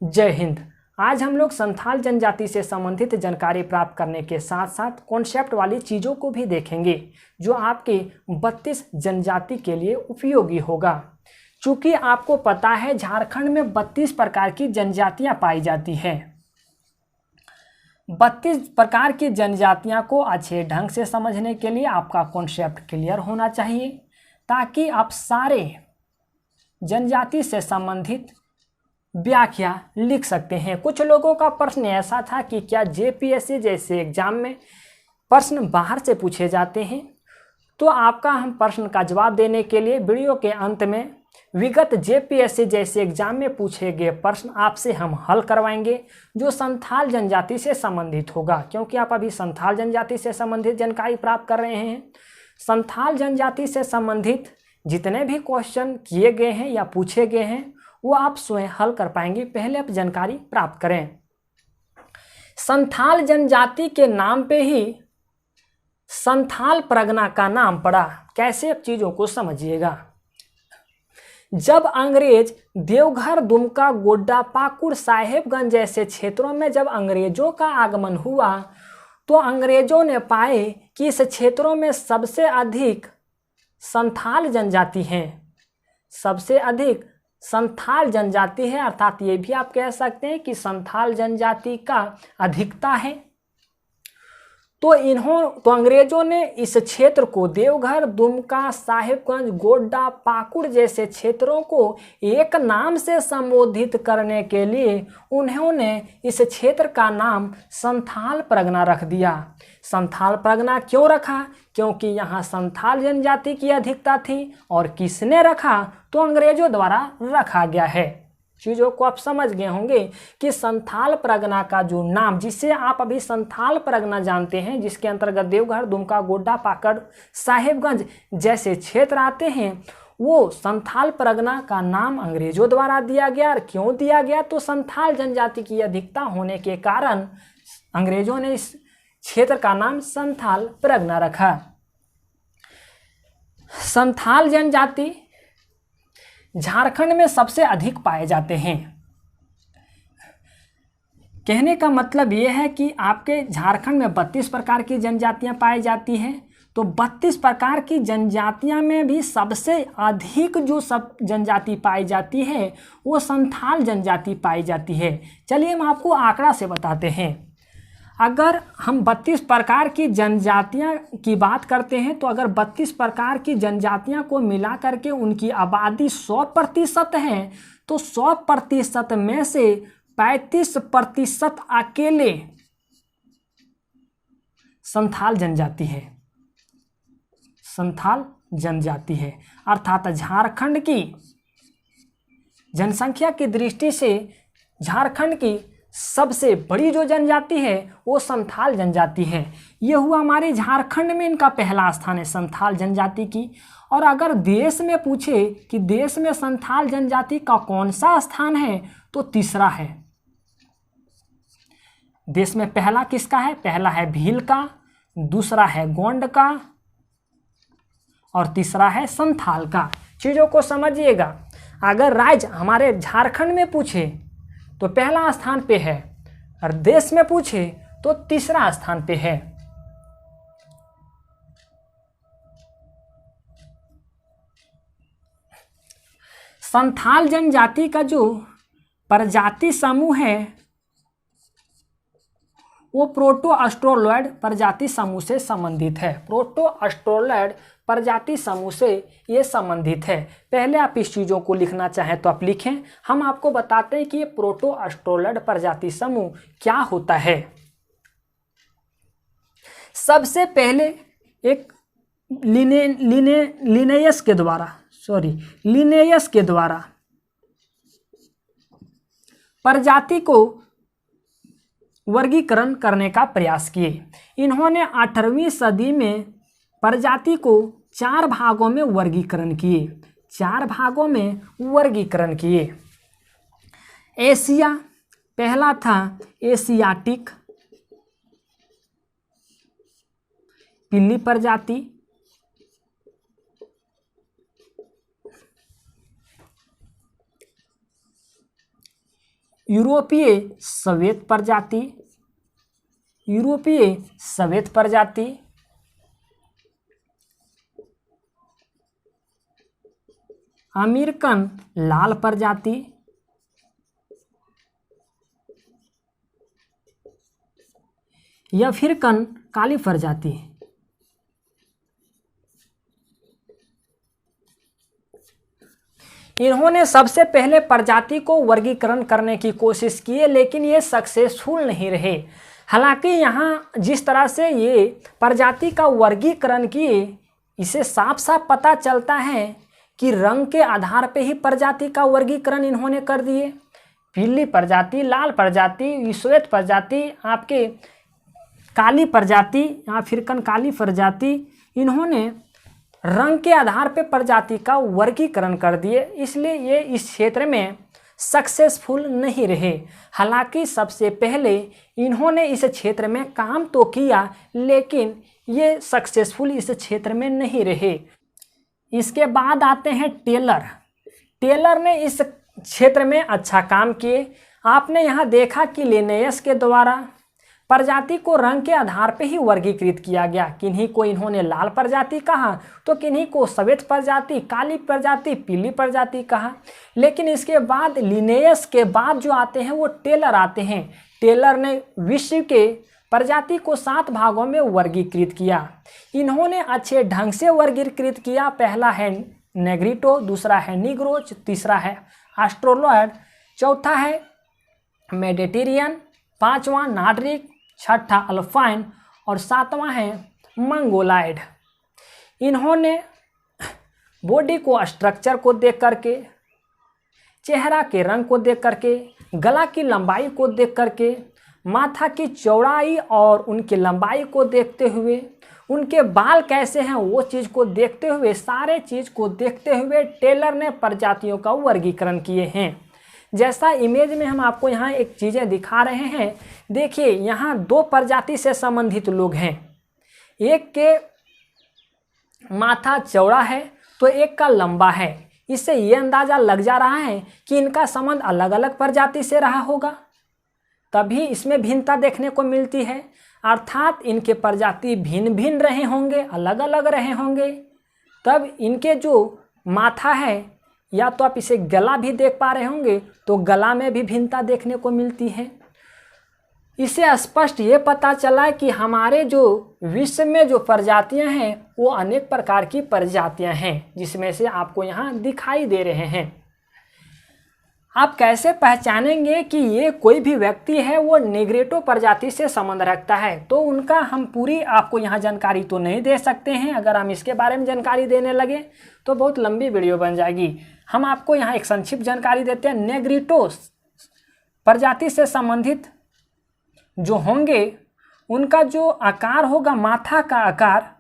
जय हिंद। आज हम लोग संथाल जनजाति से संबंधित जानकारी प्राप्त करने के साथ साथ कॉन्सेप्ट वाली चीज़ों को भी देखेंगे जो आपके 32 जनजाति के लिए उपयोगी होगा। चूँकि आपको पता है झारखंड में 32 प्रकार की जनजातियां पाई जाती हैं। 32 प्रकार की जनजातियां को अच्छे ढंग से समझने के लिए आपका कॉन्सेप्ट क्लियर होना चाहिए ताकि आप सारे जनजाति से संबंधित व्याख्या लिख सकते हैं। कुछ लोगों का प्रश्न ऐसा था कि क्या जेपीएससी जैसे एग्जाम में प्रश्न बाहर से पूछे जाते हैं, तो आपका हम प्रश्न का जवाब देने के लिए वीडियो के अंत में विगत जेपीएससी जैसे एग्जाम में पूछे गए प्रश्न आपसे हम हल करवाएंगे जो संथाल जनजाति से संबंधित होगा। क्योंकि आप अभी संथाल जनजाति से संबंधित जानकारी प्राप्त कर रहे हैं। संथाल जनजाति से संबंधित जितने भी क्वेश्चन किए गए हैं या पूछे गए हैं वो आप स्वयं हल कर पाएंगे। पहले आप जानकारी प्राप्त करें। संथाल जनजाति के नाम पे ही संथाल परगना का नाम पड़ा। कैसे, आप चीज़ों को समझिएगा। जब अंग्रेज देवघर, दुमका, गोड्डा, पाकुड़, साहेबगंज जैसे क्षेत्रों में जब अंग्रेजों का आगमन हुआ तो अंग्रेजों ने पाए कि इस क्षेत्रों में सबसे अधिक संथाल जनजाति हैं, सबसे अधिक संथाल जनजाति है। अर्थात ये भी आप कह सकते हैं कि संथाल जनजाति का अधिकता है। तो अंग्रेजों ने इस क्षेत्र को देवघर, दुमका, साहेबगंज, गोड्डा, पाकुड़ जैसे क्षेत्रों को एक नाम से संबोधित करने के लिए उन्होंने इस क्षेत्र का नाम संथाल परगना रख दिया। संथाल परगना क्यों रखा? क्योंकि यहाँ संथाल जनजाति की अधिकता थी। और किसने रखा? तो अंग्रेजों द्वारा रखा गया है। चीज़ों को आप समझ गए होंगे कि संथाल परगना का जो नाम, जिसे आप अभी संथाल परगना जानते हैं, जिसके अंतर्गत देवघर, दुमका, गोड्डा, पाकुड़, साहेबगंज जैसे क्षेत्र आते हैं, वो संथाल परगना का नाम अंग्रेजों द्वारा दिया गया। और क्यों दिया गया? तो संथाल जनजाति की अधिकता होने के कारण अंग्रेजों ने इस क्षेत्र का नाम संथाल परगना रखा। संथाल जनजाति झारखंड में सबसे अधिक पाए जाते हैं। कहने का मतलब यह है कि आपके झारखंड में 32 प्रकार की जनजातियां पाई जाती हैं। तो 32 प्रकार की जनजातियां में भी सबसे अधिक जो सब जनजाति पाई जाती है वो संथाल जनजाति पाई जाती है। चलिए हम आपको आंकड़ा से बताते हैं। अगर हम 32 प्रकार की जनजातियां की बात करते हैं तो अगर 32 प्रकार की जनजातियां को मिला करके उनकी आबादी 100% है तो 100% में से 35% अकेले संथाल जनजाति है। संथाल जनजाति है। अर्थात झारखंड की जनसंख्या की दृष्टि से झारखंड की सबसे बड़ी जो जनजाति है वो संथाल जनजाति है। ये हुआ हमारे झारखंड में इनका पहला स्थान है संथाल जनजाति की। और अगर देश में पूछे कि देश में संथाल जनजाति का कौन सा स्थान है तो तीसरा है। देश में पहला किसका है? पहला है भील का, दूसरा है गोंड का और तीसरा है संथाल का। चीज़ों को समझिएगा। अगर राज्य हमारे झारखंड में पूछे तो पहला स्थान पे है और देश में पूछे तो तीसरा स्थान पे है। संथाल जनजाति का जो प्रजाति समूह है वो प्रोटो-ऑस्ट्रोलॉयड प्रजाति समूह से संबंधित है। प्रोटो-ऑस्ट्रोलॉयड प्रजाति समूह से ये संबंधित है। पहले आप इस चीज़ों को लिखना चाहें तो आप लिखें। हम आपको बताते हैं कि ये प्रोटो-ऑस्ट्रोलॉयड प्रजाति समूह क्या होता है। सबसे पहले एक लिनेयस के द्वारा प्रजाति को वर्गीकरण करने का प्रयास किए। इन्होंने 18वीं सदी में प्रजाति को 4 भागों में वर्गीकरण किए। एशिया पहला था एशियाटिक पिल्ली प्रजाति, यूरोपीय श्वेत प्रजाति, यूरोपीय श्वेत प्रजाति, अमेरिकन लाल प्रजाति, या अफ्रीकन काली प्रजाति। इन्होंने सबसे पहले प्रजाति को वर्गीकरण करने की कोशिश की है, लेकिन ये सक्सेसफुल नहीं रहे। हालांकि यहाँ जिस तरह से ये प्रजाति का वर्गीकरण किए, इसे साफ साफ पता चलता है कि रंग के आधार पे ही प्रजाति का वर्गीकरण इन्होंने कर दिए। पीली प्रजाति, लाल प्रजाति, श्वेत प्रजाति, आपके काली प्रजाति, अफ्रीकन काली प्रजाति, इन्होंने रंग के आधार पे प्रजाति का वर्गीकरण कर दिए, इसलिए ये इस क्षेत्र में सक्सेसफुल नहीं रहे। हालांकि सबसे पहले इन्होंने इस क्षेत्र में काम तो किया, लेकिन ये सक्सेसफुल इस क्षेत्र में नहीं रहे। इसके बाद आते हैं टेलर। टेलर ने इस क्षेत्र में अच्छा काम किए। आपने यहाँ देखा कि लिनेयस के द्वारा प्रजाति को रंग के आधार पर ही वर्गीकृत किया गया। किन्हीं को इन्होंने लाल प्रजाति कहा, तो किन्हीं को श्वेत प्रजाति, काली प्रजाति, पीली प्रजाति कहा। लेकिन इसके बाद लिनेयस के बाद जो आते हैं वो टेलर आते हैं। टेलर ने विश्व के प्रजाति को 7 भागों में वर्गीकृत किया। इन्होंने अच्छे ढंग से वर्गीकृत किया। पहला है नेग्रिटो, दूसरा है निग्रो, तीसरा है ऑस्ट्रोलॉयड, चौथा है मेडिटेरियन, पांचवा नार्डिक, छठा अल्पाइन और सातवां है मंगोलाइड। इन्होंने बॉडी को स्ट्रक्चर को देख करके, चेहरा के रंग को देख करके, गला की लंबाई को देख करके, माथा की चौड़ाई और उनकी लंबाई को देखते हुए, उनके बाल कैसे हैं वो चीज़ को देखते हुए, सारे चीज़ को देखते हुए टेलर ने प्रजातियों का वर्गीकरण किए हैं। जैसा इमेज में हम आपको यहाँ एक चीज़ें दिखा रहे हैं, देखिए यहाँ 2 प्रजाति से संबंधित लोग हैं। एक के माथा चौड़ा है तो एक का लंबा है। इससे ये अंदाज़ा लग जा रहा है कि इनका संबंध अलग अलग प्रजाति से रहा होगा, तभी इसमें भिन्नता देखने को मिलती है। अर्थात इनके प्रजाति भिन्न भिन्न रहे होंगे, अलग अलग रहे होंगे, तब इनके जो माथा है, या तो आप इसे गला भी देख पा रहे होंगे, तो गला में भी भिन्नता देखने को मिलती है। इससे स्पष्ट ये पता चला कि हमारे जो विश्व में जो प्रजातियां हैं वो अनेक प्रकार की प्रजातियां हैं, जिसमें से आपको यहाँ दिखाई दे रहे हैं। आप कैसे पहचानेंगे कि ये कोई भी व्यक्ति है वो निग्रेटो प्रजाति से संबंध रखता है? तो उनका हम पूरी आपको यहाँ जानकारी तो नहीं दे सकते हैं। अगर हम इसके बारे में जानकारी देने लगे तो बहुत लंबी वीडियो बन जाएगी। हम आपको यहाँ एक संक्षिप्त जानकारी देते हैं। नेग्रिटो प्रजाति से संबंधित जो होंगे, उनका जो आकार होगा, माथा का आकार,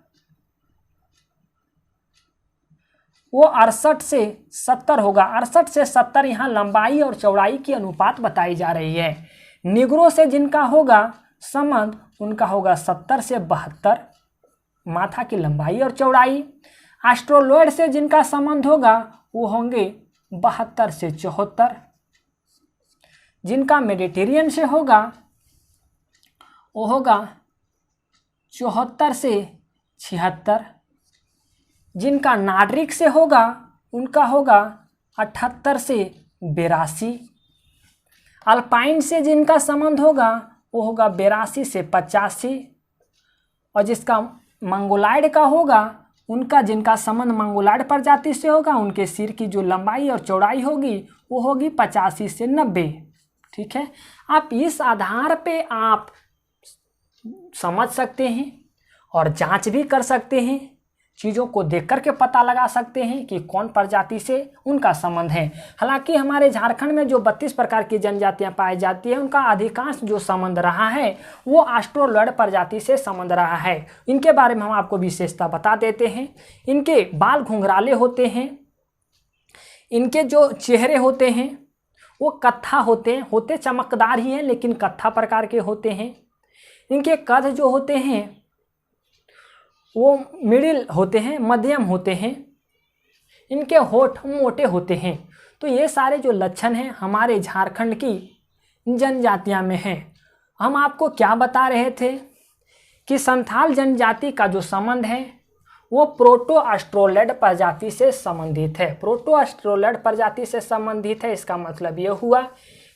वो 68 से 70 होगा। 68 से 70 यहाँ लंबाई और चौड़ाई की अनुपात बताई जा रही है। निग्रो से जिनका होगा संबंध, उनका होगा 70 से 72 माथा की लंबाई और चौड़ाई। ऑस्ट्रोलॉयड से जिनका संबंध होगा वो होंगे 72 से 74। जिनका मेडिटेरियन से होगा वो होगा 74 से 76। जिनका नार्डिक से होगा उनका होगा 78 से 82। अल्पाइन से जिनका संबंध होगा वो होगा 82 से 85। और जिसका मंगोलाइड का होगा, उनका जिनका संबंध मंगोलाइड प्रजाति से होगा, उनके सिर की जो लंबाई और चौड़ाई होगी वो होगी 85 से 90। ठीक है, आप इस आधार पे आप समझ सकते हैं और जांच भी कर सकते हैं। चीज़ों को देख कर के पता लगा सकते हैं कि कौन प्रजाति से उनका संबंध है। हालांकि हमारे झारखंड में जो 32 प्रकार की जनजातियां पाई जाती हैं, उनका अधिकांश जो संबंध रहा है वो ऑस्ट्रोलॉयड प्रजाति से संबंध रहा है। इनके बारे में हम आपको विशेषता बता देते हैं। इनके बाल घुंघराले होते हैं। इनके जो चेहरे होते हैं वो कत्था होते चमकदार ही हैं, लेकिन कत्था प्रकार के होते हैं। इनके कद जो होते हैं वो मिडिल होते हैं, मध्यम होते हैं। इनके होठ मोटे होते हैं। तो ये सारे जो लक्षण हैं हमारे झारखंड की जनजातियां में हैं। हम आपको क्या बता रहे थे कि संथाल जनजाति का जो संबंध है वो प्रोटो ऑस्ट्रोलैड प्रजाति से संबंधित है। प्रोटो ऑस्ट्रोलैड प्रजाति से संबंधित है, इसका मतलब ये हुआ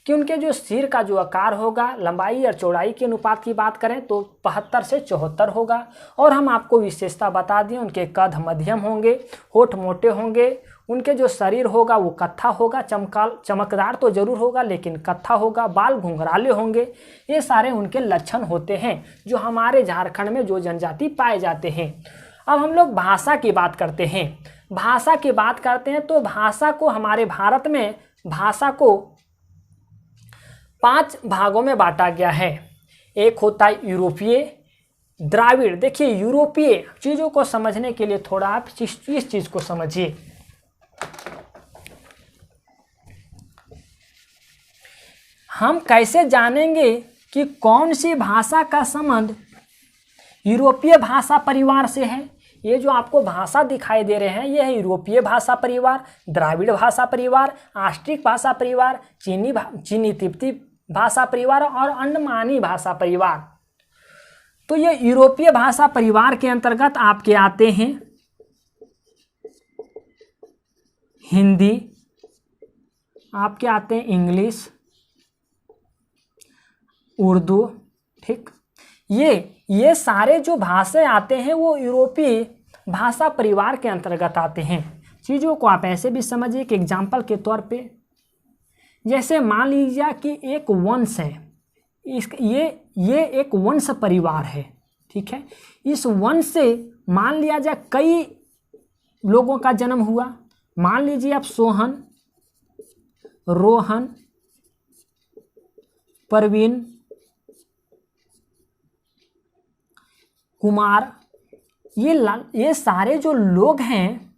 कि उनके जो सिर का जो आकार होगा, लंबाई और चौड़ाई के अनुपात की बात करें तो 75 से 74 होगा। और हम आपको विशेषता बता दिए, उनके कद मध्यम होंगे, होठ मोटे होंगे, उनके जो शरीर होगा वो कत्था होगा, चमकदार तो जरूर होगा लेकिन कत्था होगा, बाल घुंघराले होंगे। ये सारे उनके लक्षण होते हैं जो हमारे झारखंड में जो जनजाति पाए जाते हैं। अब हम लोग भाषा की बात करते हैं। भाषा की बात करते हैं तो भाषा को हमारे भारत में भाषा को 5 भागों में बांटा गया है। एक होता है यूरोपीय, द्राविड़। देखिए यूरोपीय चीज़ों को समझने के लिए थोड़ा आप इस चीज़ को समझिए। हम कैसे जानेंगे कि कौन सी भाषा का संबंध यूरोपीय भाषा परिवार से है? ये जो आपको भाषा दिखाई दे रहे हैं ये है यूरोपीय भाषा परिवार, द्राविड़ भाषा परिवार, ऑस्ट्रिक भाषा परिवार, चीनी तिब्बती भाषा परिवार और अंडमानी भाषा परिवार। तो ये यूरोपीय भाषा परिवार के अंतर्गत आपके आते हैं हिंदी, आपके आते हैं इंग्लिश, उर्दू, ठीक। ये सारे जो भाषाएं आते हैं वो यूरोपीय भाषा परिवार के अंतर्गत आते हैं। चीज़ों को आप ऐसे भी समझिए कि एग्जाम्पल के तौर पे, जैसे मान लीजिए कि एक वंश है, ये एक वंश परिवार है, ठीक है। इस वंश से मान लिया जाए कई लोगों का जन्म हुआ। मान लीजिए आप सोहन, रोहन, परवीन, कुमार, ये सारे जो लोग हैं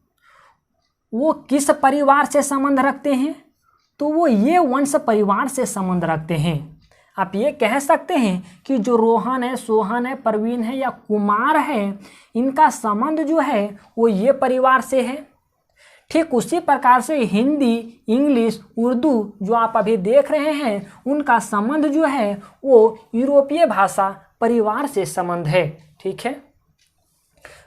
वो किस परिवार से संबंध रखते हैं? तो वो ये वंश परिवार से संबंध रखते हैं। आप ये कह सकते हैं कि जो रोहन है, सोहन है, परवीन है या कुमार है, इनका संबंध जो है वो ये परिवार से है। ठीक उसी प्रकार से हिंदी, इंग्लिश, उर्दू जो आप अभी देख रहे हैं उनका संबंध जो है वो यूरोपीय भाषा परिवार से संबंध है, ठीक है।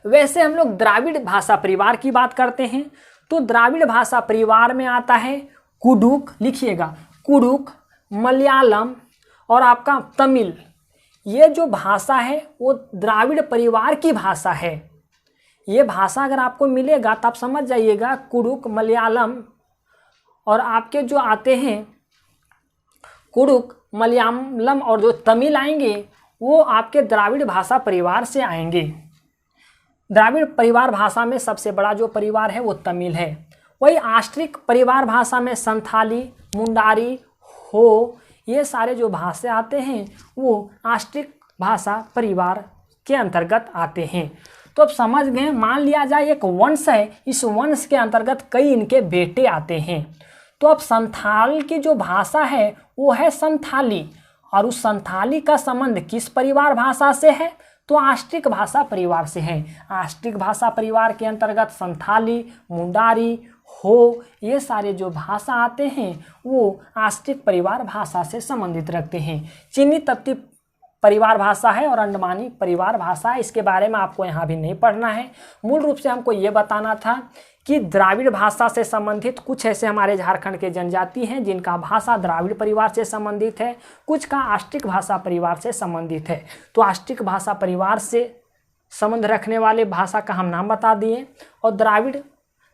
वैसे हम लोग द्राविड़ भाषा परिवार की बात करते हैं तो द्राविड़ भाषा परिवार में आता है कुडुक, लिखिएगा कुडुक, मलयालम और आपका तमिल। ये जो भाषा है वो द्राविड़ परिवार की भाषा है। ये भाषा अगर आपको मिलेगा तो आप समझ जाइएगा कुडुक, मलयालम और आपके जो आते हैं कुडुक, मलयालम और जो तमिल आएंगे वो आपके द्राविड़ भाषा परिवार से आएंगे। द्राविड़ परिवार भाषा में सबसे बड़ा जो परिवार है वो तमिल है। वही ऑस्ट्रिक परिवार भाषा में संथाली, मुंडारी, हो, ये सारे जो भाषा आते हैं वो ऑस्ट्रिक भाषा परिवार के अंतर्गत आते हैं। तो अब समझ गए, मान लिया जाए एक वंश है, इस वंश के अंतर्गत कई इनके बेटे आते हैं। तो अब संथाल की जो भाषा है वो है संथाली, और उस संथाली का संबंध किस परिवार भाषा से है? तो ऑस्ट्रिक भाषा परिवार से है। ऑस्ट्रिक भाषा परिवार के अंतर्गत संथाली, मुंडारी, हो, ये सारे जो भाषा आते हैं वो ऑस्ट्रिक परिवार भाषा से संबंधित रखते हैं। चीनी तिब्बती परिवार भाषा है और अंडमानी परिवार भाषा है, इसके बारे में आपको यहाँ भी नहीं पढ़ना है। मूल रूप से हमको ये बताना था कि द्राविड़ भाषा से संबंधित कुछ ऐसे हमारे झारखंड के जनजाति हैं जिनका भाषा द्राविड़ परिवार से संबंधित है, कुछ का ऑस्ट्रिक भाषा परिवार से संबंधित है। तो ऑस्ट्रिक भाषा परिवार से संबंध रखने वाले भाषा का हम नाम बता दिए और द्राविड़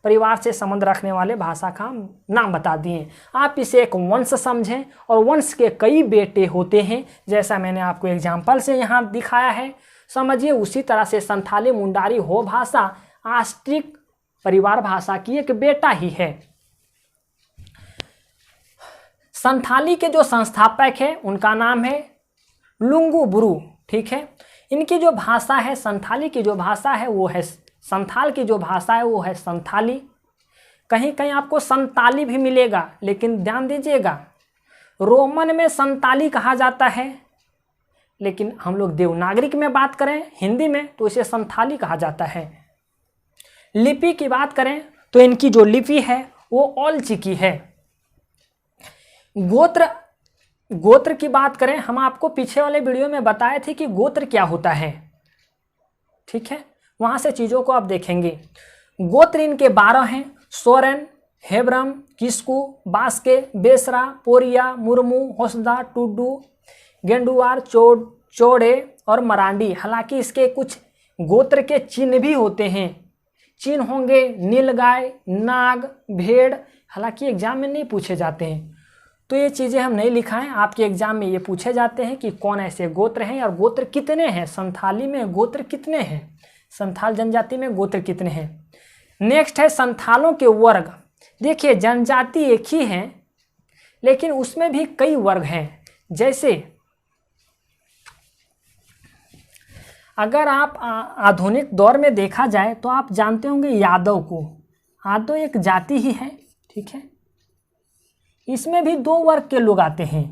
परिवार से संबंध रखने वाले भाषा का नाम बता दिए। आप इसे एक वंश समझें और वंश के कई बेटे होते हैं, जैसा मैंने आपको एग्जाम्पल से यहाँ दिखाया है, समझिए। उसी तरह से संथाली, मुंडारी, हो भाषा ऑस्ट्रिक परिवार भाषा की एक बेटा ही है। संथाली के जो संस्थापक है उनका नाम है लुंगू बुरु, ठीक है। इनकी जो भाषा है, संथाली की जो भाषा है वो है, संथाल की जो भाषा है वो है संथाली। कहीं कहीं आपको संताली भी मिलेगा, लेकिन ध्यान दीजिएगा रोमन में संताली कहा जाता है, लेकिन हम लोग देवनागरिक में बात करें हिंदी में तो इसे संथाली कहा जाता है। लिपि की बात करें तो इनकी जो लिपि है वो ओल चिकी है। गोत्र गोत्र की बात करें, हम आपको पीछे वाले वीडियो में बताए थे कि गोत्र क्या होता है, ठीक है, वहां से चीज़ों को आप देखेंगे। गोत्र इनके 12 हैं: सोरेन, हेब्रम, किस्कू, बास्के, बेसरा, पोरिया, मुर्मू, होसदा, टुडू, गेंडुआर, चौड़े और मरांडी। हालांकि इसके कुछ गोत्र के चिन्ह भी होते हैं, चिन्ह होंगे नीलगाय, नाग, भेड़। हालांकि एग्जाम में नहीं पूछे जाते हैं, तो ये चीज़ें हम नहीं लिखा है, आपके एग्जाम में ये पूछे जाते हैं कि कौन ऐसे गोत्र हैं और गोत्र कितने हैं, संथाली में गोत्र कितने हैं, संथाल जनजाति में गोत्र कितने हैं। नेक्स्ट है संथालों के वर्ग। देखिए जनजाति एक ही है लेकिन उसमें भी कई वर्ग हैं। जैसे अगर आप आधुनिक दौर में देखा जाए तो आप जानते होंगे यादव को, यादव एक जाति ही है, ठीक है। इसमें भी 2 वर्ग के लोग आते हैं,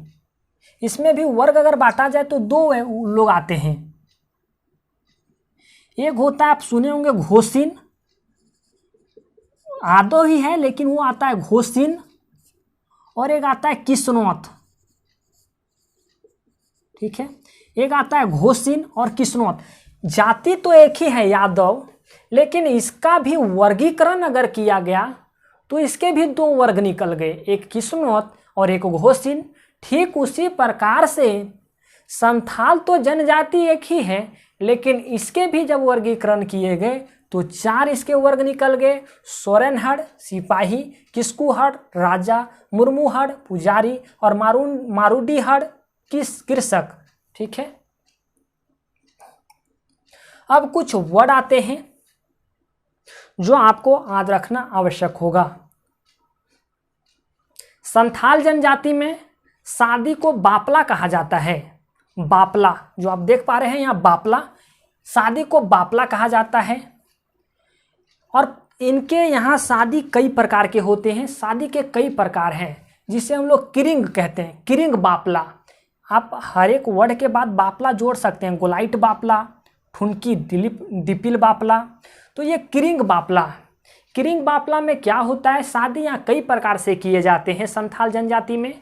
इसमें भी वर्ग अगर बांटा जाए तो 2 लोग आते हैं। एक होता है, आप सुने होंगे घोसिन, यादव ही है लेकिन वो आता है घोसिन, और एक आता है किस्नौत, ठीक है, एक आता है घोसिन और किस्नौत। जाति तो एक ही है यादव, लेकिन इसका भी वर्गीकरण अगर किया गया तो इसके भी 2 वर्ग निकल गए, एक किस्नौत और एक घोसिन। ठीक उसी प्रकार से संथाल तो जनजाति एक ही है, लेकिन इसके भी जब वर्गीकरण किए गए तो 4 इसके वर्ग निकल गए: सोरेनहड़ सिपाही, किस्कूहड़ राजा, मुर्मूहड़ पुजारी और मारूडीहड़ कृषक, ठीक है। अब कुछ वर्ड आते हैं जो आपको याद रखना आवश्यक होगा। संथाल जनजाति में शादी को बापला कहा जाता है। बापला जो आप देख पा रहे हैं यहाँ, बापला, शादी को बापला कहा जाता है। और इनके यहाँ शादी कई प्रकार के होते हैं, शादी के कई प्रकार हैं जिसे हम लोग किरिंग कहते हैं, किरिंग बापला। आप हर एक वर्ड के बाद बापला जोड़ सकते हैं, गोलाइट बापला, ठुनकी दिपिल बापला। तो ये किरिंग बापला, किरिंग बापला में क्या होता है, शादी यहाँ कई प्रकार से किए जाते हैं संथाल जनजाति में,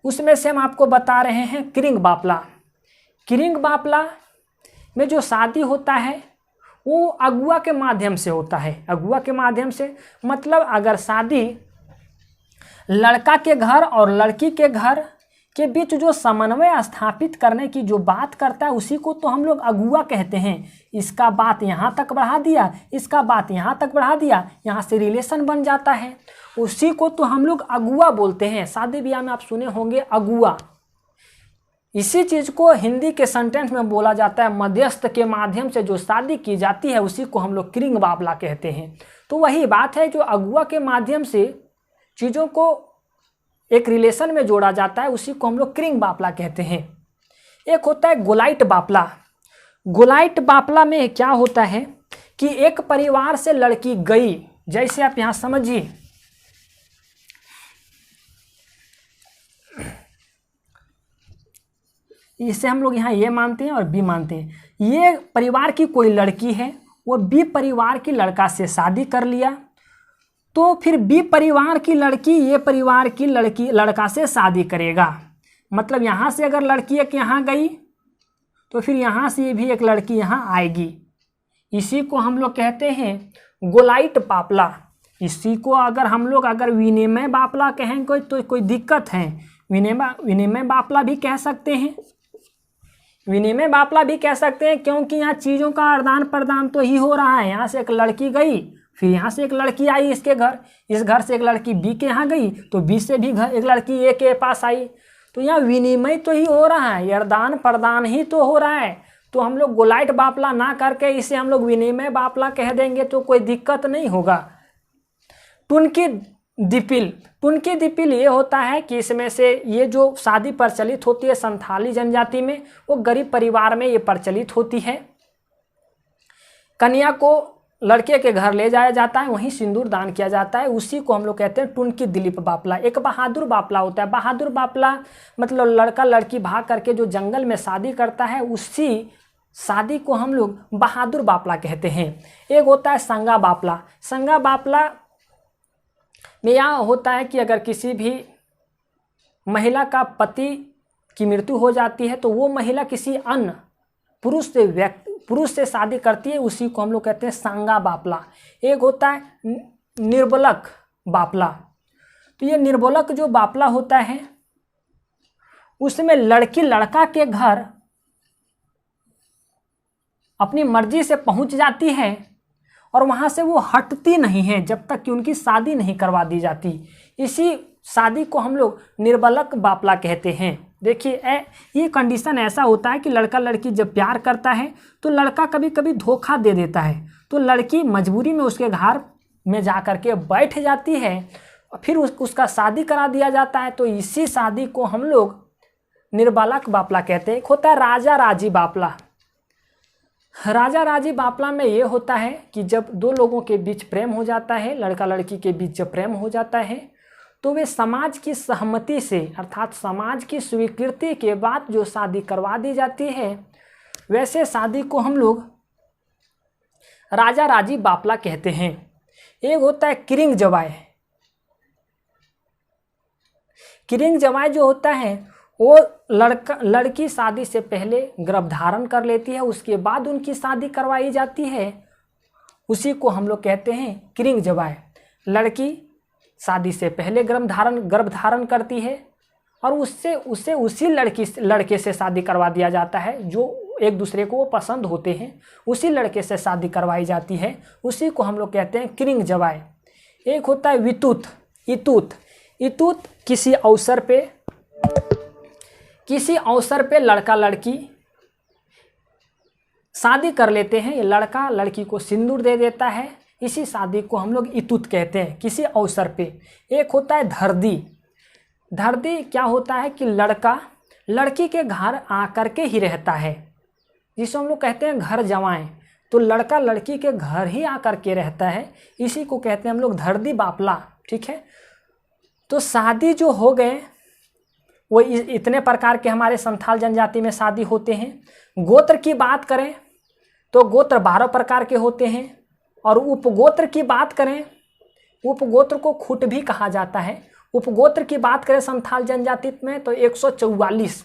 उसमें से हम आपको बता रहे हैं किरिंग बापला। किरिंग बापला में जो शादी होता है वो अगुआ के माध्यम से होता है। अगुआ के माध्यम से मतलब अगर शादी लड़का के घर और लड़की के घर के बीच जो समन्वय स्थापित करने की जो बात करता है उसी को तो हम लोग अगुआ कहते हैं। इसका बात यहाँ तक बढ़ा दिया, इसका बात यहाँ तक बढ़ा दिया, यहाँ से रिलेशन बन जाता है, उसी को तो हम लोग अगुआ बोलते हैं। शादी ब्याह में आप सुने होंगे अगुआ। इसी चीज़ को हिंदी के सेंटेंस में बोला जाता है, मध्यस्थ के माध्यम से जो शादी की जाती है उसी को हम लोग किरिंग बापला कहते हैं। तो वही बात है, जो अगुआ के माध्यम से चीज़ों को एक रिलेशन में जोड़ा जाता है उसी को हम लोग किरिंग बापला कहते हैं। एक होता है गोलाइट बापला। गोलाइट बापला में क्या होता है कि एक परिवार से लड़की गई, जैसे आप यहाँ समझिए, इसे हम लोग यहाँ ए मानते हैं और बी मानते हैं। ये परिवार की कोई लड़की है, वो बी परिवार की लड़का से शादी कर लिया, तो फिर बी परिवार की लड़की ए परिवार की लड़का से शादी करेगा। मतलब यहाँ से अगर लड़की एक यहाँ गई तो फिर यहाँ से भी एक लड़की यहाँ आएगी। इसी को हम लोग कहते हैं गोलाइट बापला। इसी को अगर हम लोग विनिमय बापला कहेंगे तो कोई दिक्कत है, विनिमय बापला भी कह सकते हैं, विनिमय बापला भी कह सकते हैं, क्योंकि यहाँ चीज़ों का आदान प्रदान तो ही हो रहा है। यहाँ से एक लड़की गई, फिर यहाँ से एक लड़की आई इसके घर, इस घर से एक लड़की बी के यहाँ गई तो बी से भी एक लड़की ए के पास आई, तो यहाँ विनिमय तो ही हो रहा है, आदान प्रदान ही तो हो रहा है। तो हम लोग गोलाइट बापला ना करके इसे हम लोग विनिमय बापला कह देंगे तो कोई दिक्कत नहीं होगा। टुनकी दिपिल, टुनकी दिपिल ये होता है कि इसमें से ये जो शादी प्रचलित होती है संथाली जनजाति में, वो गरीब परिवार में ये प्रचलित होती है। कन्या को लड़के के घर ले जाया जाता है, वहीं सिंदूर दान किया जाता है, उसी को हम लोग कहते हैं टुनकी दिलीप बापला। एक बहादुर बापला होता है। बहादुर बापला मतलब लड़का लड़की भाग करके जो जंगल में शादी करता है उसी शादी को हम लोग बहादुर बापला कहते हैं। एक होता है संगा बापला। संगा बापला में यह होता है कि अगर किसी भी महिला का पति की मृत्यु हो जाती है तो वो महिला किसी अन्य पुरुष से शादी करती है, उसी को हम लोग कहते हैं सांगा बापला। एक होता है निर्बलक बापला। तो ये निर्बलक जो बापला होता है उसमें लड़की लड़का के घर अपनी मर्जी से पहुंच जाती है और वहां से वो हटती नहीं है जब तक कि उनकी शादी नहीं करवा दी जाती। इसी शादी को हम लोग निर्बलक बापला कहते हैं। देखिए ये कंडीशन ऐसा होता है कि लड़का लड़की जब प्यार करता है तो लड़का कभी कभी धोखा दे देता है, तो लड़की मजबूरी में उसके घर में जा कर के बैठ जाती है, फिर उसका शादी करा दिया जाता है। तो इसी शादी को हम लोग निर्बलक बापला कहते हैं। एक होता है राजा राजी बापला। राजा राजी बापला में ये होता है कि जब दो लोगों के बीच प्रेम हो जाता है, लड़का लड़की के बीच जब प्रेम हो जाता है तो वे समाज की सहमति से अर्थात समाज की स्वीकृति के बाद जो शादी करवा दी जाती है, वैसे शादी को हम लोग राजा राजी बापला कहते हैं। एक होता है किरिंग जवाय। किरिंग जवाय जो होता है वो लड़की शादी से पहले गर्भधारण कर लेती है, उसके बाद उनकी शादी करवाई जाती है, उसी को हम लोग कहते हैं किरिंग जवाय। लड़की शादी से पहले गर्भधारण करती है और उसे उसी लड़के से शादी करवा दिया जाता है जो एक दूसरे को वो पसंद होते हैं, उसी लड़के से शादी करवाई जाती है, उसी को हम लोग कहते हैं किरिंग जवाय। एक होता है वितूत इतूत। इतूत किसी अवसर पे लड़का लड़की शादी कर लेते हैं, ये लड़का लड़की को सिंदूर दे देता है, इसी शादी को हम लोग इतूत कहते हैं किसी अवसर पे। एक होता है धरदी। धरदी क्या होता है कि लड़का लड़की के घर आकर के ही रहता है, जिसे हम लोग कहते हैं घर जवाएं। तो लड़का लड़की के घर ही आकर के रहता है, इसी को कहते हैं हम लोग धरदी बापला। ठीक है, तो शादी जो हो गए वो इतने प्रकार के हमारे संथाल जनजाति में शादी होते हैं। गोत्र की बात करें तो गोत्र 12 प्रकार के होते हैं, और उपगोत्र की बात करें, उपगोत्र को खुट भी कहा जाता है। उपगोत्र की बात करें संथाल जनजाति में तो 144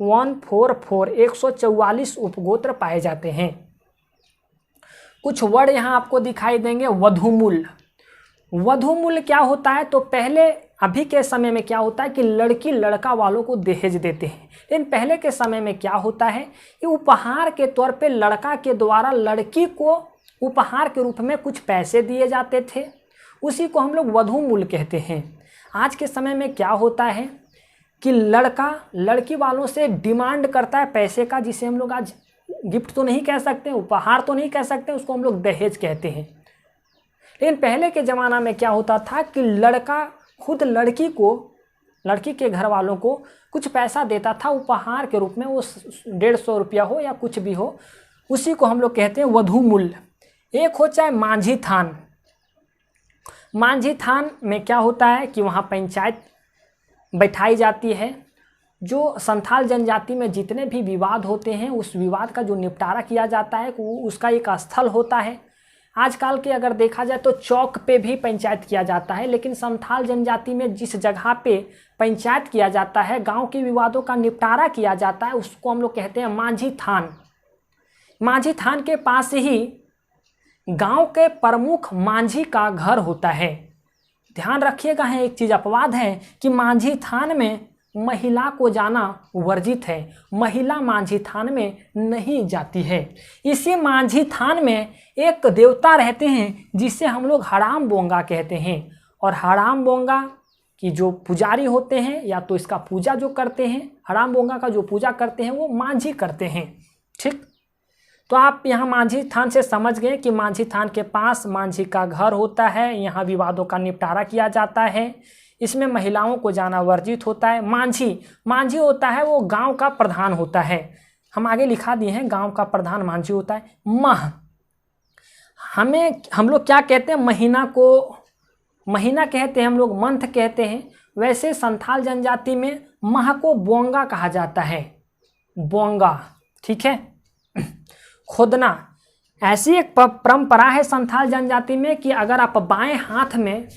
144 उपगोत्र पाए जाते हैं। कुछ वर्ड यहाँ आपको दिखाई देंगे। वधूमूल। वधूमूल क्या होता है, तो पहले अभी के समय में क्या होता है कि लड़की लड़का वालों को दहेज देते हैं, लेकिन पहले के समय में क्या होता है कि उपहार के तौर पे लड़का के द्वारा लड़की को उपहार के रूप में कुछ पैसे दिए जाते थे, उसी को हम लोग वधूमूल कहते हैं। आज के समय में क्या होता है कि लड़का लड़की वालों से डिमांड करता है पैसे का, जिसे हम लोग आज गिफ्ट तो नहीं कह सकते, उपहार तो नहीं कह सकते, उसको हम लोग दहेज कहते हैं। लेकिन पहले के ज़माना में क्या होता था कि लड़का खुद लड़की के घर वालों को कुछ पैसा देता था उपहार के रूप में, वो 150 रुपया हो या कुछ भी हो, उसी को हम लोग कहते हैं वधूमूल। एक हो चाहे मांझी थान। मांझी थान में क्या होता है कि वहाँ पंचायत बैठाई जाती है। जो संथाल जनजाति में जितने भी विवाद होते हैं उस विवाद का जो निपटारा किया जाता है उसका एक स्थल होता है। आजकल के अगर देखा जाए तो चौक पे भी पंचायत किया जाता है, लेकिन संथाल जनजाति में जिस जगह पे पंचायत किया जाता है, गांव के विवादों का निपटारा किया जाता है, उसको हम लोग कहते हैं मांझी थान। मांझी थान के पास ही गांव के प्रमुख मांझी का घर होता है। ध्यान रखिएगा, है एक चीज़ अपवाद है कि मांझी थान में महिला को जाना वर्जित है, महिला मांझी थान में नहीं जाती है। इसी मांझी थान में एक देवता रहते हैं जिसे हम लोग हड़ाम बोंगा कहते हैं, और हड़ाम बोंगा की जो पुजारी होते हैं या तो इसका पूजा जो करते हैं, हड़ाम बोंगा का जो पूजा करते हैं वो मांझी करते हैं। ठीक, तो आप यहाँ मांझी थान से समझ गए कि मांझी थान के पास मांझी का घर होता है, यहाँ विवादों का निपटारा किया जाता है, इसमें महिलाओं को जाना वर्जित होता है। मांझी होता है वो गांव का प्रधान होता है, हम आगे लिखा दिए हैं, गांव का प्रधान मांझी होता है। माह, हम लोग क्या कहते हैं, महीना कहते हैं, हम लोग मंथ कहते हैं। वैसे संथाल जनजाति में माह को बोंगा कहा जाता है, बोंगा। ठीक है, खोदना, ऐसी एक परंपरा है संथाल जनजाति में कि अगर आप बाएं हाथ में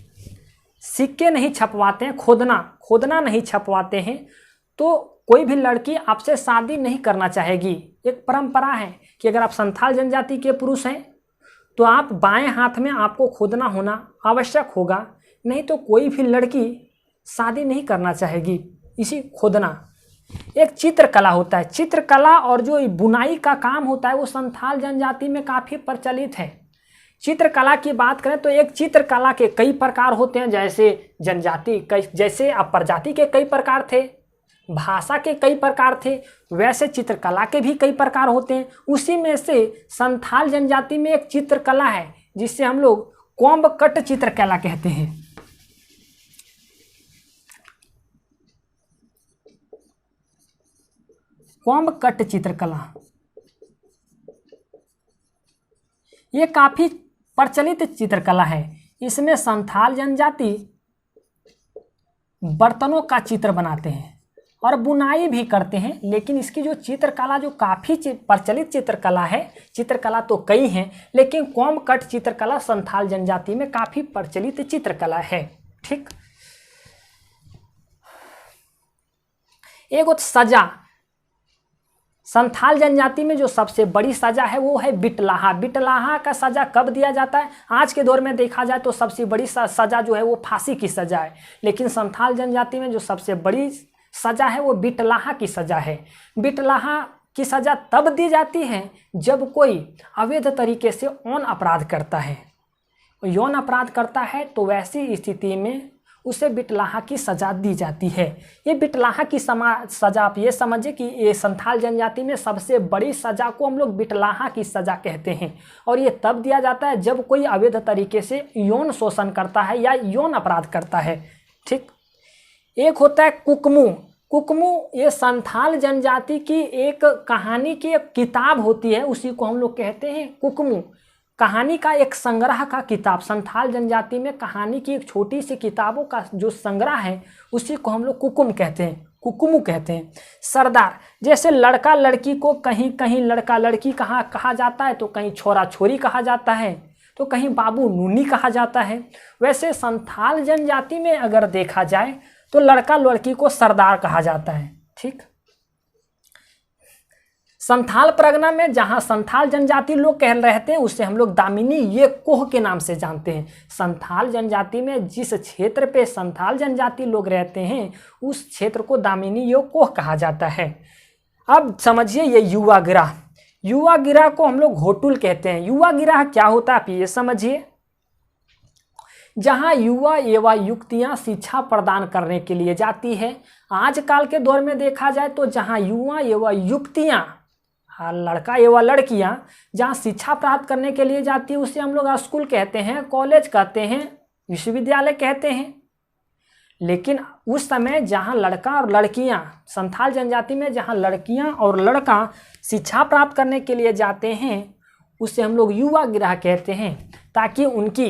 सिक्के नहीं छपवाते हैं, खोदना नहीं छपवाते हैं, तो कोई भी लड़की आपसे शादी नहीं करना चाहेगी। एक परंपरा है कि अगर आप संथाल जनजाति के पुरुष हैं तो आप बाएं हाथ में आपको खोदना होना आवश्यक होगा, नहीं तो कोई भी लड़की शादी नहीं करना चाहेगी। इसी खोदना एक चित्रकला होता है। चित्रकला और जो बुनाई का काम होता है वो संथाल जनजाति में काफ़ी प्रचलित है। चित्रकला की बात करें तो एक चित्रकला के कई प्रकार होते हैं, जैसे अब प्रजाति के कई प्रकार थे, भाषा के कई प्रकार थे, वैसे चित्रकला के भी कई प्रकार होते हैं। उसी में से संथाल जनजाति में एक चित्रकला है जिसे हम लोग कोम्ब कट चित्रकला कहते हैं। कोम्ब कट चित्रकला ये काफी प्रचलित चित्रकला है। इसमें संथाल जनजाति बर्तनों का चित्र बनाते हैं और बुनाई भी करते हैं, लेकिन इसकी जो चित्रकला जो काफ़ी प्रचलित चित्रकला है, चित्रकला तो कई हैं लेकिन कोम्ब कट चित्रकला संथाल जनजाति में काफ़ी प्रचलित चित्रकला है। ठीक, एक सजा, संथाल जनजाति में जो सबसे बड़ी सजा है वो है बिटलाहा। बिटलाहा का सजा कब दिया जाता है? आज के दौर में देखा जाए तो सबसे बड़ी सजा जो है वो फांसी की सजा है, लेकिन संथाल जनजाति में जो सबसे बड़ी सजा है वो बिटलाहा की सजा है। बिटलाहा की सजा तब दी जाती है जब कोई अवैध तरीके से यौन अपराध करता है। यौन अपराध करता है तो वैसी स्थिति में उसे बिटलाहा की सजा दी जाती है। ये बिटलाहा की सजा आप ये समझिए कि ये संथाल जनजाति में सबसे बड़ी सजा को हम लोग बिटलाहा की सजा कहते हैं, और ये तब दिया जाता है जब कोई अवैध तरीके से यौन शोषण करता है या यौन अपराध करता है। ठीक, एक होता है कुकमू। कुकमू ये संथाल जनजाति की एक कहानी की एक किताब होती है, उसी को हम लोग कहते हैं कुकमू। कहानी का एक संग्रह का किताब, संथाल जनजाति में कहानी की एक छोटी सी किताबों का जो संग्रह है उसी को हम लोग कुकुम कहते हैं, कुकुमू कहते हैं। सरदार, जैसे लड़का लड़की को कहीं कहीं लड़का लड़की कहा जाता है, तो कहीं छोरा छोरी कहा जाता है, तो कहीं बाबू नूनी कहा जाता है। वैसे संथाल जनजाति में अगर देखा जाए तो लड़का लड़की को सरदार कहा जाता है। ठीक, संथाल परगना में जहाँ संथाल जनजाति लोग रहते हैं उसे हम लोग दामिनी ये कोह के नाम से जानते हैं। संथाल जनजाति में जिस क्षेत्र पे संथाल जनजाति लोग रहते हैं उस क्षेत्र को दामिनी ये कोह कहा जाता है। अब समझिए ये युवा गिरह, युवा गिरह को हम लोग घोटुल कहते हैं। युवा गिरह क्या होता है आप ये समझिए, जहाँ युवा एवं युवतियाँ शिक्षा प्रदान करने के लिए जाती है। आजकल के दौर में देखा जाए तो जहाँ युवा एवं युवतियाँ, लड़का एवं लड़कियां जहाँ शिक्षा प्राप्त करने के लिए जाती है उसे हम लोग स्कूल कहते हैं, कॉलेज कहते हैं, विश्वविद्यालय कहते हैं। लेकिन उस समय जहाँ लड़का और लड़कियां, संथाल जनजाति में जहाँ लड़कियां और लड़का शिक्षा प्राप्त करने के लिए जाते हैं उसे हम लोग युवा गिरह कहते हैं, ताकि उनकी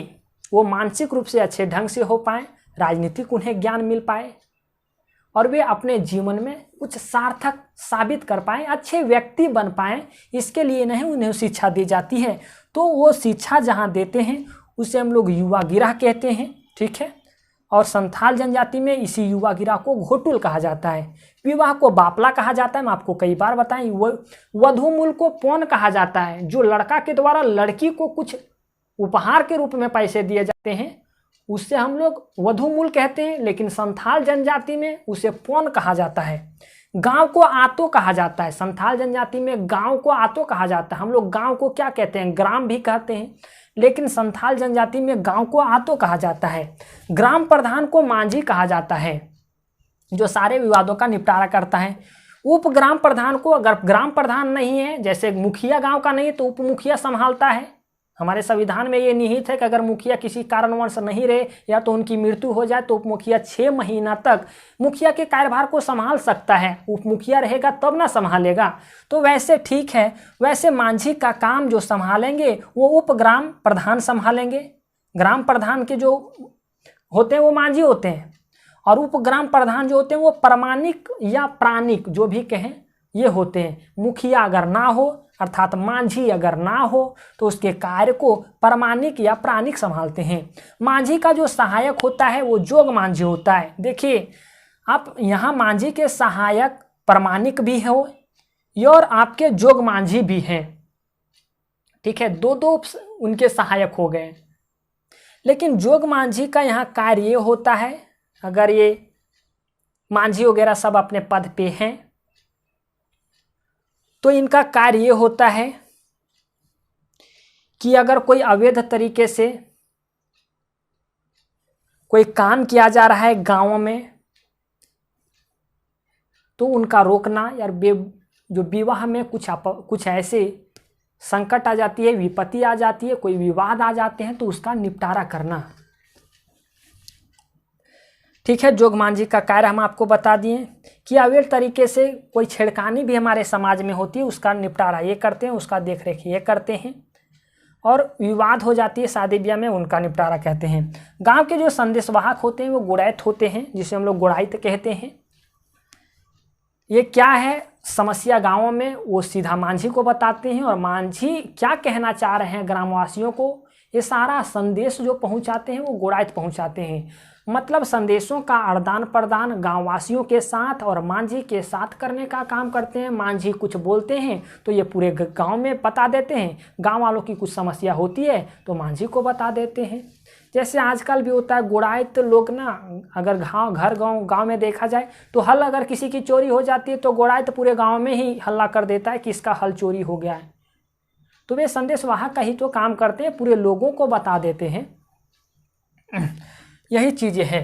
वो मानसिक रूप से अच्छे ढंग से हो पाए, राजनीतिक उन्हें ज्ञान मिल पाए और वे अपने जीवन में कुछ सार्थक साबित कर पाएँ, अच्छे व्यक्ति बन पाएँ। इसके लिए नहीं उन्हें शिक्षा दी जाती है, तो वो शिक्षा जहाँ देते हैं उसे हम लोग युवा गिरह कहते हैं। ठीक है, और संथाल जनजाति में इसी युवा गिरह को घोटुल कहा जाता है। विवाह को बापला कहा जाता है, मैं आपको कई बार बताएं। वधूमूल को पौन कहा जाता है, जो लड़का के द्वारा लड़की को कुछ उपहार के रूप में पैसे दिए जाते हैं उससे हम लोग वधूमूल कहते हैं, लेकिन संथाल जनजाति में उसे पौन कहा जाता है। गांव को आतो कहा जाता है, संथाल जनजाति में गांव को आतो कहा जाता है। हम लोग गांव को क्या कहते हैं, ग्राम भी कहते हैं, लेकिन संथाल जनजाति में गांव को आतो कहा जाता है। ग्राम प्रधान को मांझी कहा जाता है, जो सारे विवादों का निपटारा करता है। उप ग्राम प्रधान को, अगर ग्राम प्रधान नहीं है, जैसे मुखिया गांव का नहीं तो उप मुखिया संभालता है। हमारे संविधान में ये निहित है कि अगर मुखिया किसी कारणवश नहीं रहे या तो उनकी मृत्यु हो जाए तो उप मुखिया 6 महीना तक मुखिया के कार्यभार को संभाल सकता है। उप मुखिया रहेगा तब ना संभालेगा। तो वैसे ठीक है, वैसे मांझी का काम जो संभालेंगे वो उप ग्राम प्रधान संभालेंगे। ग्राम प्रधान के जो होते हैं वो मांझी होते हैं, और उप ग्राम प्रधान जो होते हैं वो प्रमाणिक या प्राणिक जो भी कहें ये होते हैं। मुखिया अगर ना हो, अर्थात मांझी अगर ना हो तो उसके कार्य को परमाणिक या प्राणिक संभालते हैं। मांझी का जो सहायक होता है वो जोग मांझी होता है। देखिए आप यहाँ मांझी के सहायक परमाणिक भी हो और आपके जोग मांझी भी हैं, ठीक है, दो दो उनके सहायक हो गए। लेकिन जोग मांझी का यहाँ कार्य ये होता है, अगर ये मांझी वगैरह सब अपने पद पे हैं तो इनका कार्य ये होता है कि अगर कोई अवैध तरीके से कोई काम किया जा रहा है गांवों में तो उनका रोकना, या जो विवाह में कुछ ऐसे संकट आ जाती है, विपत्ति आ जाती है, कोई विवाद आ जाते हैं तो उसका निपटारा करना, ठीक है। जोग मांझी का कार्य हम आपको बता दिए कि अवैध तरीके से कोई छेड़खानी भी हमारे समाज में होती है उसका निपटारा ये करते हैं, उसका देखरेख ये करते हैं, और विवाद हो जाती है शादी ब्याह में उनका निपटारा कहते हैं। गांव के जो संदेशवाहक होते हैं वो गुड़ैत होते हैं, जिसे हम लोग गुड़ाइत कहते हैं। ये क्या है समस्या गांवों में, वो सीधा मांझी को बताते हैं, और मांझी क्या कहना चाह रहे हैं ग्रामवासियों को, ये सारा संदेश जो पहुंचाते हैं वो गुड़ाइत पहुंचाते हैं। मतलब संदेशों का आदान प्रदान गांववासियों के साथ और मांझी के साथ करने का काम करते हैं। मांझी कुछ बोलते हैं तो ये पूरे गांव में बता देते हैं, गांव वालों की कुछ समस्या होती है तो मांझी को बता देते हैं। जैसे आजकल भी होता है गुड़ाइत लोग ना, अगर गांव में देखा जाए तो हल अगर किसी की चोरी हो जाती है तो गुड़ाइत पूरे गांव में ही हल्ला कर देता है कि इसका हल चोरी हो गया है। तो वे संदेशवाहक का ही तो काम करते हैं, पूरे लोगों को बता देते हैं। यही चीजें हैं।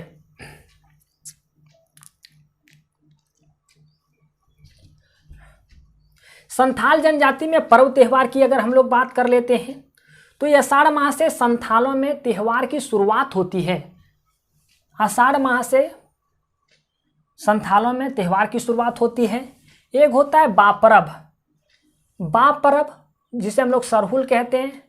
संथाल जनजाति में पर्व त्यौहार की अगर हम लोग बात कर लेते हैं तो ये आषाढ़ माह से संथालों में त्यौहार की शुरुआत होती है। आषाढ़ माह से संथालों में त्यौहार की शुरुआत होती है। एक होता है बापरब, बापरब जिसे हम लोग सरहुल कहते हैं,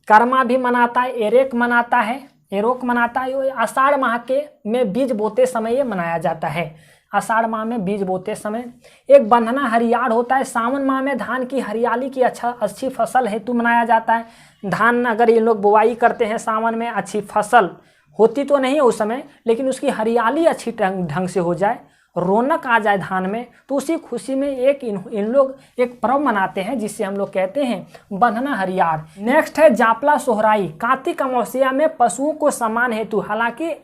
कर्मा भी मनाता है, एरेक मनाता है, एरोक मनाता है। ये आषाढ़ माह के में बीज बोते समय ये मनाया जाता है। आषाढ़ माह में बीज बोते समय एक बंधना हरियाण होता है। सावन माह में धान की हरियाली की अच्छी फसल हेतु मनाया जाता है। धान अगर ये लोग बुआई करते हैं सावन में, अच्छी फसल होती तो नहीं है उस समय, लेकिन उसकी हरियाली अच्छी ढंग से हो जाए, रौनक आ जाए धान में, तो उसी खुशी में इन लोग एक पर्व मनाते हैं जिसे हम लोग कहते हैं बंधना हरियार। नेक्स्ट है जापला सोहराई, कार्तिक अमावस्या में पशुओं को सम्मान हेतु। हालांकि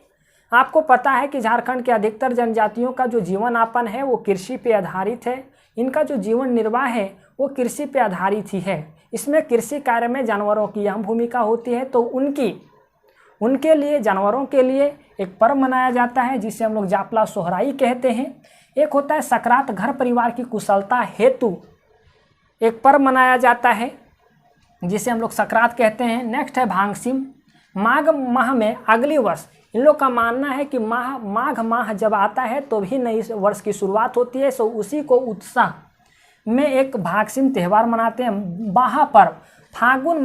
आपको पता है कि झारखंड के अधिकतर जनजातियों का जो जीवन यापन है वो कृषि पे आधारित है। इनका जो जीवन निर्वाह है वो कृषि पे आधारित ही है। इसमें कृषि कार्य में जानवरों की अहम भूमिका होती है, तो उनके लिए, जानवरों के लिए एक पर्व मनाया जाता है जिसे हम लोग जापला सोहराई कहते हैं। एक होता है सकरात, घर परिवार की कुशलता हेतु एक पर्व मनाया जाता है जिसे हम लोग सकरात कहते हैं। नेक्स्ट है भांगसिम, माघ माह में अगले वर्ष। इन लोग का मानना है कि माघ माह जब आता है तो भी नई वर्ष की शुरुआत होती है, सो उसी को उत्साह में एक भागसिम त्यौहार मनाते हैं। बाहा पर्व, फागुन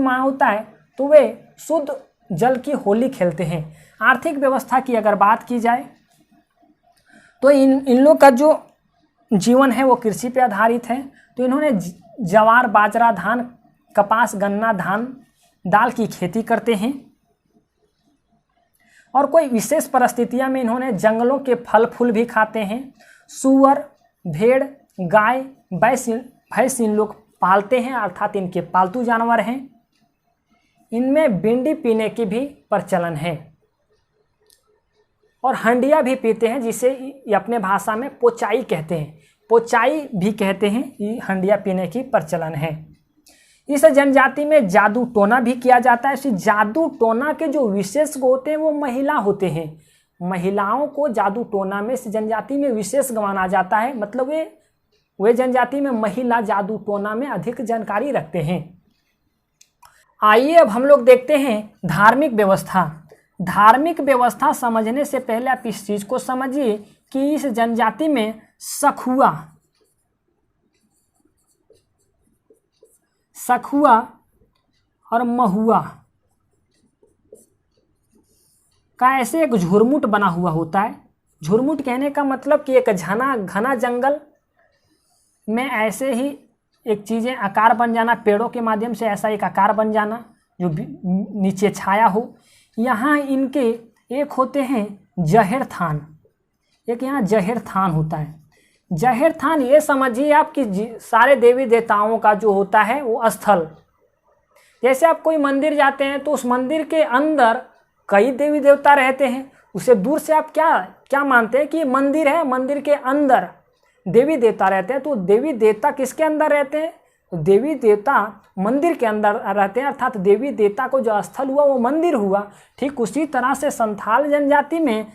माह होता है तो वे शुद्ध जल की होली खेलते हैं। आर्थिक व्यवस्था की अगर बात की जाए तो इन लोग का जो जीवन है वो कृषि पे आधारित है। तो इन्होंने ज्वार, बाजरा, धान, कपास, गन्ना, धान, दाल की खेती करते हैं। और कोई विशेष परिस्थितियां में इन्होंने जंगलों के फल फूल भी खाते हैं। सूअर, भेड़, गाय, भैंस इन लोग पालते हैं, अर्थात इनके पालतू जानवर हैं। इनमें बिंडी पीने की भी प्रचलन है और हंडिया भी पीते हैं, जिसे अपने भाषा में पोचाई कहते हैं। पोचाई भी कहते हैं, ये हंडिया पीने की प्रचलन है। इस जनजाति में जादू टोना भी किया जाता है। इस जादू टोना के जो विशेष होते हैं वो महिला होते हैं। महिलाओं को जादू टोना में इस जनजाति में विशेष माना जाता है। मतलब वे जनजाति में महिला जादू टोना में अधिक जानकारी रखते हैं। आइए अब हम लोग देखते हैं धार्मिक व्यवस्था। धार्मिक व्यवस्था समझने से पहले आप इस चीज को समझिए कि इस जनजाति में सखुआ और महुआ का ऐसे एक झुरमुट बना हुआ होता है। झुरमुट कहने का मतलब कि एक घना जंगल में ऐसे ही एक चीज़ें आकार बन जाना, पेड़ों के माध्यम से ऐसा एक आकार बन जाना जो नीचे छाया हो। यहाँ इनके एक होते हैं जहेर थान, एक यहाँ जहेर थान होता है। जहेर थान ये समझिए आप कि सारे देवी देवताओं का जो होता है वो स्थल। जैसे आप कोई मंदिर जाते हैं तो उस मंदिर के अंदर कई देवी देवता रहते हैं, उसे दूर से आप क्या क्या मानते हैं कि मंदिर है, मंदिर के अंदर देवी देवता रहते हैं। तो देवी देवता किसके अंदर रहते हैं? तो देवी देवता मंदिर के अंदर रहते हैं, अर्थात देवी देवता को जो स्थल हुआ वो मंदिर हुआ। ठीक उसी तरह से संथाल जनजाति में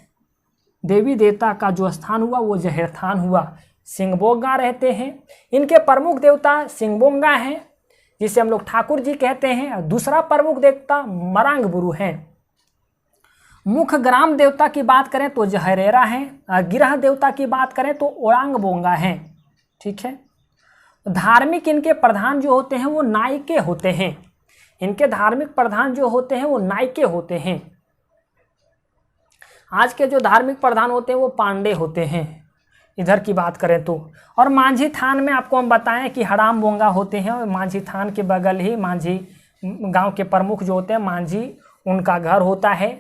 देवी देवता का जो स्थान हुआ वो जहेर थान हुआ। सिंहबोंगा रहते हैं, इनके प्रमुख देवता सिंहबोंगा हैं जिसे हम लोग ठाकुर जी कहते हैं। दूसरा प्रमुख देवता मरांग बुरु हैं। मुख्य ग्राम देवता की बात करें तो जहरेरा हैं। गिरह देवता की बात करें तो ओरांग बोंगा हैं। ठीक है। धार्मिक इनके प्रधान जो होते हैं वो नायके होते हैं। इनके धार्मिक प्रधान जो होते हैं वो नायके होते हैं। आज के जो धार्मिक प्रधान होते हैं वो पांडे होते हैं इधर की बात करें तो। और मांझी थान में आपको हम बताएं कि हड़ाम बोंगा होते हैं, और मांझी थान के बगल ही मांझी गांव के प्रमुख जो होते हैं मांझी, उनका घर होता है।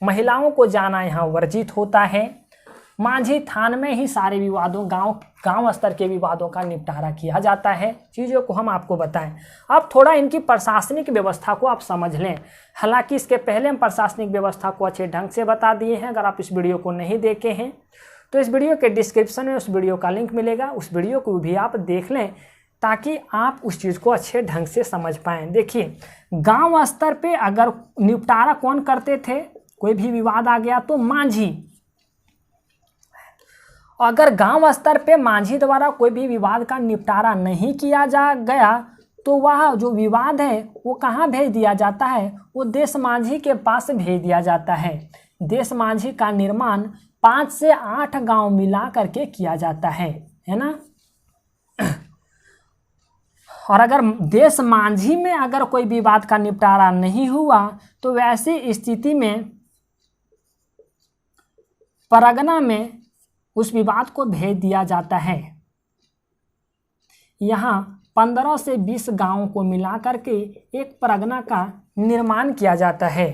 महिलाओं को जाना यहाँ वर्जित होता है। मांझी थान में ही सारे विवादों, गांव स्तर के विवादों का निपटारा किया जाता है। चीज़ों को हम आपको बताएं। अब थोड़ा इनकी प्रशासनिक व्यवस्था को आप समझ लें। हालांकि इसके पहले हम प्रशासनिक व्यवस्था को अच्छे ढंग से बता दिए हैं। अगर आप इस वीडियो को नहीं देखे हैं तो इस वीडियो के डिस्क्रिप्शन में उस वीडियो का लिंक मिलेगा, उस वीडियो को भी आप देख लें ताकि आप उस चीज़ को अच्छे ढंग से समझ पाएँ। देखिए, गाँव स्तर पर अगर निपटारा कौन करते थे, कोई भी विवाद आ गया तो मांझी। अगर गांव स्तर पे मांझी द्वारा कोई भी विवाद का निपटारा नहीं किया जा गया तो वह जो विवाद है वो कहाँ भेज दिया जाता है? वो देश मांझी के पास भेज दिया जाता है। देश मांझी का निर्माण 5 से 8 गांव मिला करके किया जाता है ना। और अगर देश मांझी में अगर कोई विवाद का निपटारा नहीं हुआ तो वैसी स्थिति में परगना में उस विवाद को भेज दिया जाता है। यहाँ 15 से 20 गांवों को मिला करके एक परगना का निर्माण किया जाता है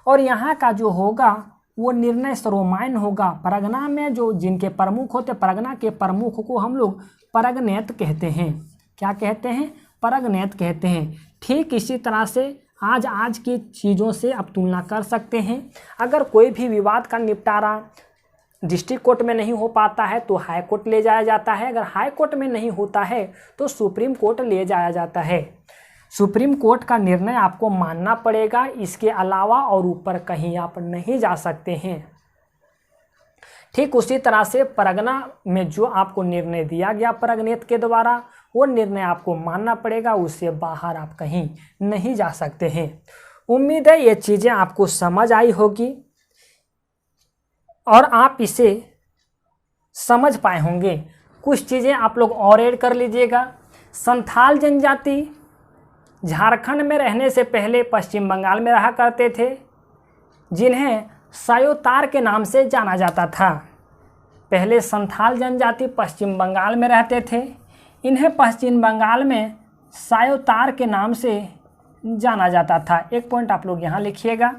और यहाँ का जो होगा वो निर्णय सर्वमान्य होगा। परगना में जो जिनके प्रमुख होते, परगना के प्रमुख को हम लोग परगनेत कहते हैं। क्या कहते हैं? परगनेत कहते हैं। ठीक इसी तरह से आज की चीज़ों से आप तुलना कर सकते हैं। अगर कोई भी विवाद का निपटारा डिस्ट्रिक्ट कोर्ट में नहीं हो पाता है तो हाई कोर्ट ले जाया जाता है। अगर हाई कोर्ट में नहीं होता है तो सुप्रीम कोर्ट ले जाया जाता है। सुप्रीम कोर्ट का निर्णय आपको मानना पड़ेगा, इसके अलावा और ऊपर कहीं आप नहीं जा सकते हैं। ठीक उसी तरह से परगना में जो आपको निर्णय दिया गया परगनेत के द्वारा, वो निर्णय आपको मानना पड़ेगा, उससे बाहर आप कहीं नहीं जा सकते हैं। उम्मीद है ये चीज़ें आपको समझ आई होगी और आप इसे समझ पाए होंगे। कुछ चीज़ें आप लोग और ऐड कर लीजिएगा। संथाल जनजाति झारखंड में रहने से पहले पश्चिम बंगाल में रहा करते थे, जिन्हें सायोतार के नाम से जाना जाता था। पहले संथाल जनजाति पश्चिम बंगाल में रहते थे, इन्हें पश्चिम बंगाल में सायोतार के नाम से जाना जाता था। एक पॉइंट आप लोग यहाँ लिखिएगा।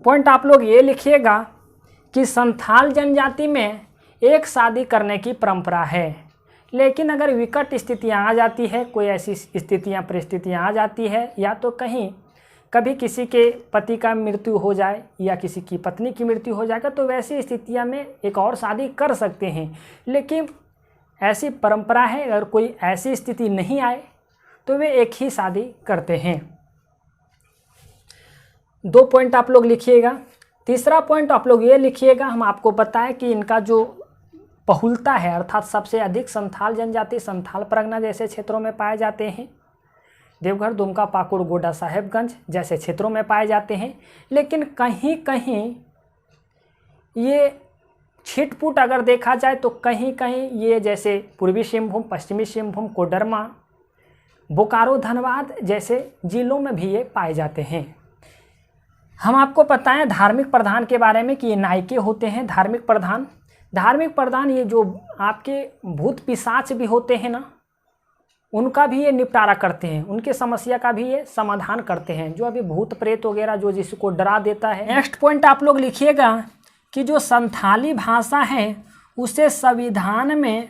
पॉइंट आप लोग ये लिखिएगा कि संथाल जनजाति में एक शादी करने की परंपरा है, लेकिन अगर विकट स्थितियां आ जाती है, कोई ऐसी स्थितियां परिस्थितियां आ जाती है, या तो कभी किसी के पति का मृत्यु हो जाए या किसी की पत्नी की मृत्यु हो जाएगा, तो वैसी स्थितियां में एक और शादी कर सकते हैं। लेकिन ऐसी परंपरा है, अगर कोई ऐसी स्थिति नहीं आए तो वे एक ही शादी करते हैं। 2 पॉइंट आप लोग लिखिएगा। तीसरा पॉइंट आप लोग ये लिखिएगा, हम आपको बताएं कि इनका जो बहुलता है, अर्थात सबसे अधिक संथाल जनजाति संथाल परगना जैसे क्षेत्रों में पाए जाते हैं। देवघर, दुमका, पाकुड़, गोड्डा, साहेबगंज जैसे क्षेत्रों में पाए जाते हैं। लेकिन कहीं कहीं ये छिटपुट अगर देखा जाए तो कहीं कहीं ये जैसे पूर्वी सिंहभूम, पश्चिमी सिंहभूम, कोडरमा, बोकारो, धनबाद जैसे जिलों में भी ये पाए जाते हैं। हम आपको बताएं धार्मिक प्रधान के बारे में कि ये नायके होते हैं। धार्मिक प्रधान ये जो आपके भूत पिशाच भी होते हैं ना, उनका भी ये निपटारा करते हैं, उनके समस्या का भी ये समाधान करते हैं, जो अभी भूत प्रेत वगैरह जो जिसको डरा देता है। नेक्स्ट पॉइंट आप लोग लिखिएगा कि जो संथाली भाषा है उसे संविधान में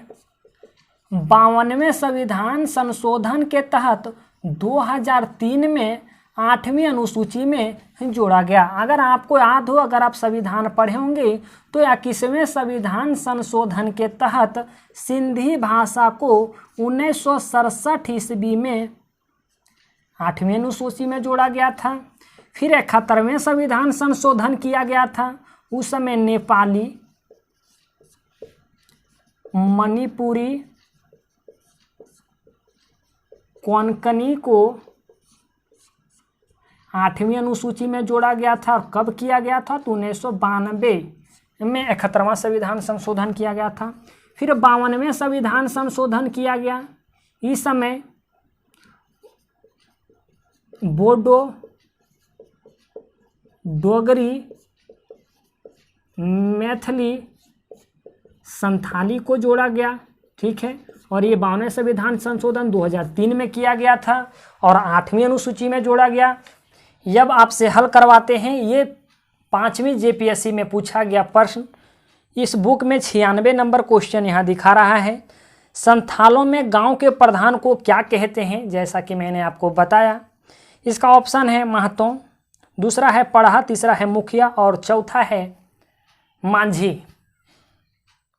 52वें संविधान संशोधन के तहत 2003 में 8वीं अनुसूची में जोड़ा गया। अगर आपको याद हो, अगर आप संविधान पढ़े होंगे तो 21वें संविधान संशोधन के तहत सिंधी भाषा को 1967 ईस्वी में 8वीं अनुसूची में जोड़ा गया था। फिर 71वें संविधान संशोधन किया गया था, उस समय नेपाली, मणिपुरी, कोंकणी को 8वीं अनुसूची में जोड़ा गया था। और कब किया गया था? तो 1992 में 71वां संविधान संशोधन किया गया था। फिर 52वें संविधान संशोधन किया गया। इस समय बोडो, डोगरी, मैथिली, संथाली को जोड़ा गया। ठीक है, और ये 52वें संविधान संशोधन 2003 में किया गया था और 8वीं अनुसूची में जोड़ा गया। जब आपसे हल करवाते हैं, ये 5वीं जेपीएससी में पूछा गया प्रश्न। इस बुक में 96 नंबर क्वेश्चन यहाँ दिखा रहा है। संथालों में गांव के प्रधान को क्या कहते हैं? जैसा कि मैंने आपको बताया, इसका ऑप्शन है महतो, दूसरा है पढ़ा, तीसरा है मुखिया और चौथा है मांझी।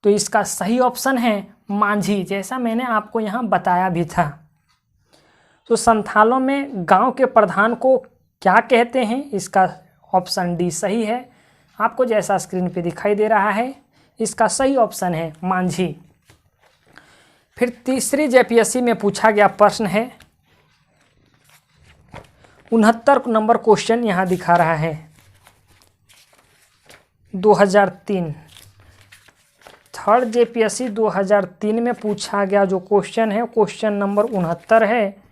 तो इसका सही ऑप्शन है मांझी, जैसा मैंने आपको यहाँ बताया भी था। तो संथालों में गांव के प्रधान को क्या कहते हैं? इसका ऑप्शन डी सही है। आपको जैसा स्क्रीन पे दिखाई दे रहा है, इसका सही ऑप्शन है मांझी। फिर तीसरी जेपीएससी में पूछा गया प्रश्न है, 69 नंबर क्वेश्चन यहाँ दिखा रहा है, 2003 थर्ड जेपीएससी 2003 में पूछा गया जो क्वेश्चन है, क्वेश्चन नंबर 69 है।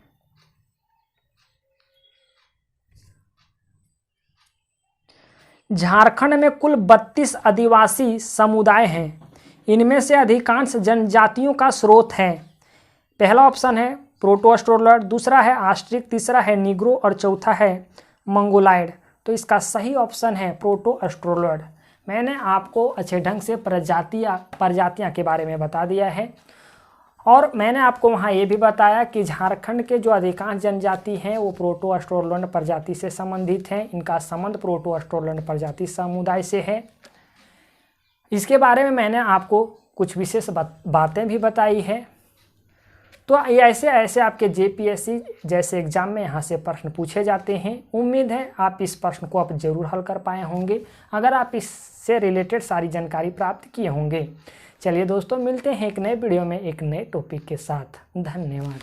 झारखंड में कुल 32 आदिवासी समुदाय हैं, इनमें से अधिकांश जनजातियों का स्रोत है। पहला ऑप्शन है प्रोटो एस्ट्रोलॉयड, दूसरा है आस्ट्रिक, तीसरा है निग्रो और चौथा है मंगोलाइड। तो इसका सही ऑप्शन है प्रोटो एस्ट्रोलॉयड। मैंने आपको अच्छे ढंग से प्रजातियां के बारे में बता दिया है और मैंने आपको वहाँ ये भी बताया कि झारखंड के जो अधिकांश जनजाति हैं वो प्रोटो एस्ट्रोलॉयड प्रजाति से संबंधित हैं। इनका संबंध प्रोटो एस्ट्रोलॉयड प्रजाति समुदाय से है। इसके बारे में मैंने आपको कुछ विशेष बातें भी बताई है। तो ऐसे ऐसे आपके जेपीएससी जैसे एग्जाम में यहाँ से प्रश्न पूछे जाते हैं। उम्मीद है आप इस प्रश्न को आप जरूर हल कर पाए होंगे, अगर आप इससे रिलेटेड सारी जानकारी प्राप्त किए होंगे। चलिए दोस्तों, मिलते हैं एक नए वीडियो में एक नए टॉपिक के साथ। धन्यवाद।